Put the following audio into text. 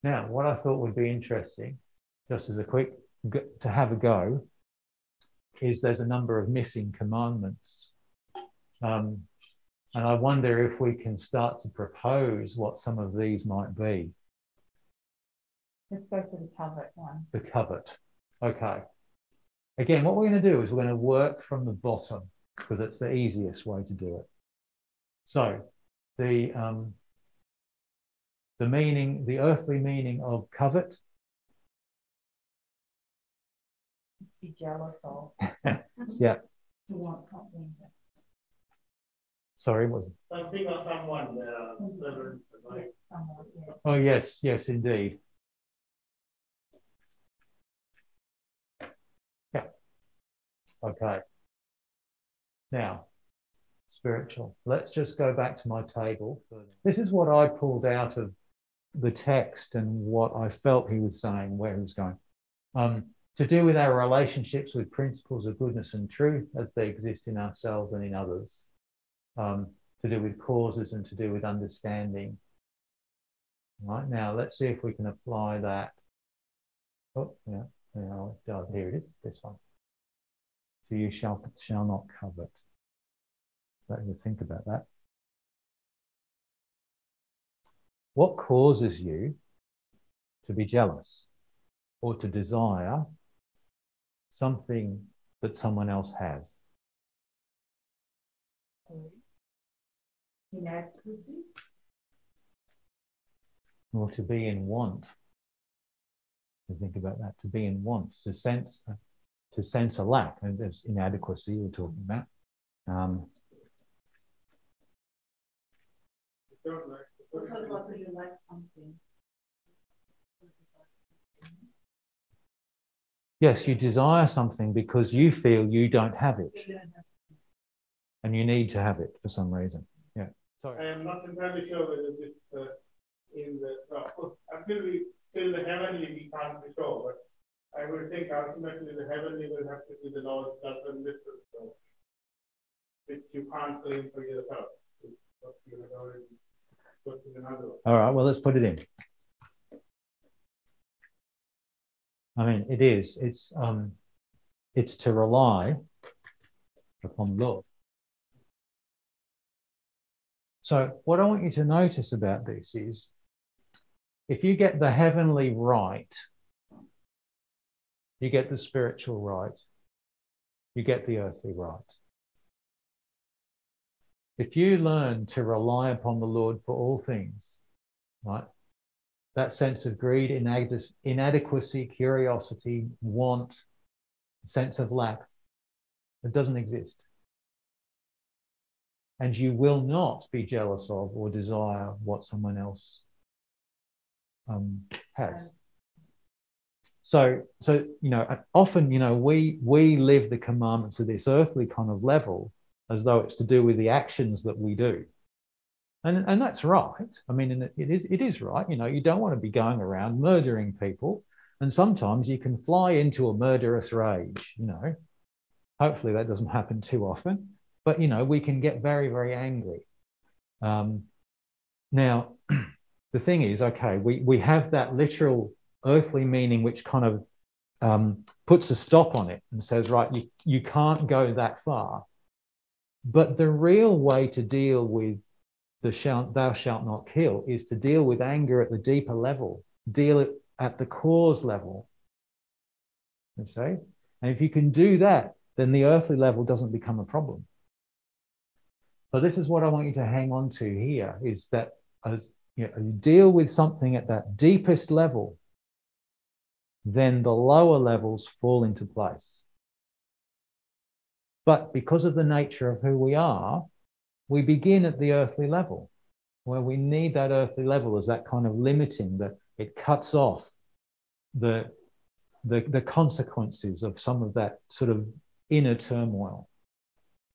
Now, what I thought would be interesting, just as a quick, to have a go, is there's a number of missing commandments. And I wonder if we can start to propose what some of these might be. Let's go for the covet one. The covet. Okay. Again, what we're going to do is we're going to work from the bottom because it's the easiest way to do it. So the meaning, the earthly meaning of covet. Be jealous of. Yeah. To want something. Sorry, what was it? Something or someone. Oh, yes, yes, indeed. Yeah. Okay. Now, spiritual. Let's just go back to my table. This is what I pulled out of the text and what I felt he was saying, where he was going. To do with our relationships with principles of goodness and truth as they exist in ourselves and in others. To do with causes and to do with understanding. Right, now let's see if we can apply that. Oh, yeah, here it is, this one. So you shall not covet. Let me think about that. What causes you to be jealous or to desire something that someone else has? Inadequacy. Or to be in want. To think about that, to be in want, to sense a lack, and there's inadequacy we're talking about. Yes, you desire something because you feel you don't have it. And you need to have it for some reason. Yeah. Sorry. I am not entirely sure whether this in the until we till the heavenly we can't be sure, but I would think ultimately the heavenly will have to be the Lord's doctrine, which you can't claim for yourself. All right, well, let's put it in. I mean, it is. It's to rely upon the Lord. So what I want you to notice about this is, if you get the heavenly right, you get the spiritual right, you get the earthly right. If you learn to rely upon the Lord for all things, right, that sense of greed, inadequacy, curiosity, want, sense of lack, it doesn't exist. And you will not be jealous of or desire what someone else has. So often, we live the commandments of this earthly kind of level as though it's to do with the actions that we do. And that's right. I mean, it is right. You don't want to be going around murdering people. And sometimes you can fly into a murderous rage, Hopefully that doesn't happen too often. But, we can get very, very angry. Now, the thing is, okay, we have that literal earthly meaning which kind of puts a stop on it and says, right, you can't go that far. But the real way to deal with thou shalt not kill is to deal with anger at the deeper level, deal it at the cause level. You see? And if you can do that, then the earthly level doesn't become a problem. So this is what I want you to hang on to here, is that as you deal with something at that deepest level, then the lower levels fall into place. But because of the nature of who we are, we begin at the earthly level, where we need that earthly level as that kind of limiting, that it cuts off the consequences of some of that sort of inner turmoil.